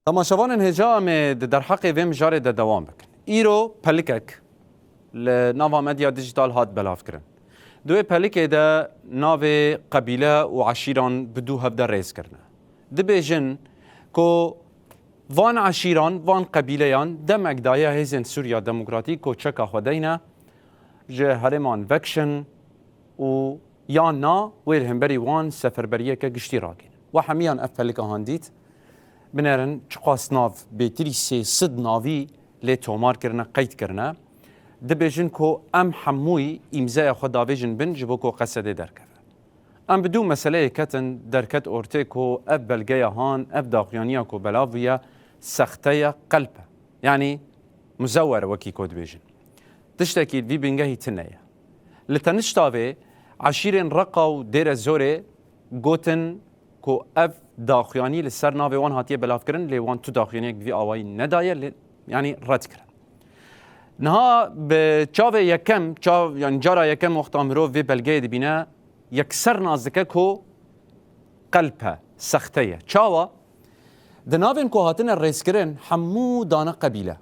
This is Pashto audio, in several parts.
تماشاوان انهجام در حق ویم جاره در دوام بکن. ایرو پلیکک لناوا مدیا دیجیتال هات بلاف کرن. دوی پلیکه ده ناو قبیله و عشیران بدو هفده ریز کرنه. دبیجن که وان عشیران وان قبیلیان دم اگدایه هزین سوریا دموکراتیک کو چکا خودینه جه هرمان وکشن و یا نا ویر همبری وان سفربریه که گشتی راگین. و همیان افلیکه هاندید بنرن چقاس ناف بهتری صد ناوی لی تومار کرنه قید کرنه دبیجن که ام حموی امضای خود داویجن بن جبو که قصده درکه ام بدو مسئله کتن درکت ارته که اف بلگه هان اف داقیانیه که بلاویه سخته قلبه یعنی مزور وکی کود بیجن تشتکی وی بنگهی تنیه لتنشتاوه عشیرین رقا و دیر زوره گوتن که اف داخیانی لسر ناوی وان هاتیه بلاف کرن لی وان تو داخیانی یک وی آوائی ندایه یعنی رد کرن نها به چاوه یکم یعنی جارا یکم وقت امرو وی بلگه دی بینه یکسر نازدکه که قلبه سختیه چاوه ده ناوین که هاتن ریس کرن حمو دانه قبیله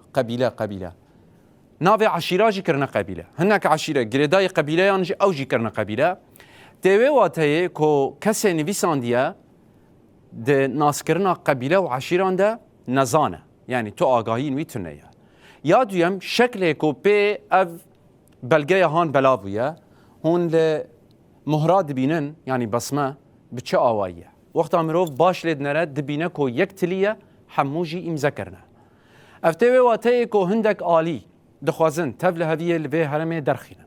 ناوی عشیره جی کرنه قبیله هنک عشیره گریدای قبیله یعنی او جی کرنه قبیله تیوه واتهیه که کسی نویسان دیه ده ناسکرنا قبیله و عشیران ده نزانه یعنی تو آگاهی نویتونه یا دویم شکلی که به اف بلگه هان بلاویه هون مهراد بینن یعنی بسمه بچه آوائیه وقت امروف باش لید نرد دبینه که یک تلیه حموجی امزه کرنه افتوه واتهی که هندک آلی دخوازن تفل هویه لوی هرمه درخینن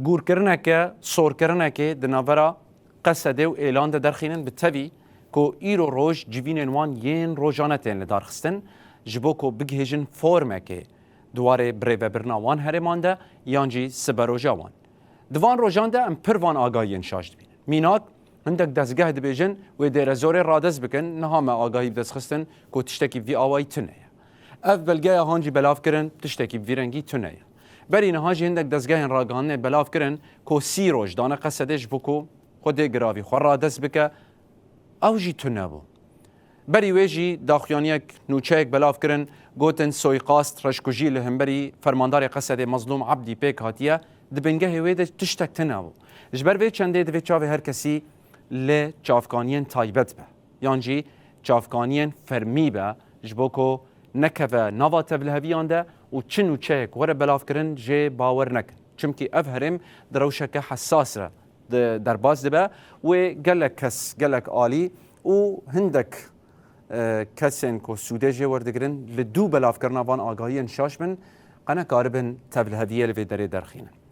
گور کرنه که صور کرنه که دناورا قصده و اعلان ده درخینن بتوی که ایرو روش جوین وان ین روزانه تین لدار خستن جبو که بگهجن فرمه که دواره بریوه برناوان هرمان ده یانجی سبروجا وان دوان روزان ده ام پروان آگاهی انشاش دبین میناک هندک دستگاه دبیجن و دیر زور رادز بکن نهام آگاهی بدست خستن که تشتکی وی آوائی تنه اف بلگه هانجی بلاف کرن تشتکی وی رنگی تنه بری نهاجی هندک دستگاه راگانه بلاف کرن که سی روش دانه قصدش بکو خود گراوی خور رادز بکه او جی تنه بو بری ویجی داخیانیک نوچهک بلاف کرن گوتن سویقاست رشکوجی لهمبری فرماندار قصد مظلوم عبدی پیک هاتیه دبنگه ویده تشتک تنه بو جبر وی چنده دوی چاوه هر کسی لی چافکانین تایبت به یعنی چافکانین فرمی به جبو که نکوه نواته بلهویان ده و چن و چهک وره بلاف کرن جه باور نکن چمکی اف هرم دروشک حساس را در باز ده به و گلک کس گلک آلی و هندک کسین که سوده جه وردگرن لدو بلاف کرنا وان آگاهی انشاش من قناه کاربن تبل هدیه لوی داره درخینن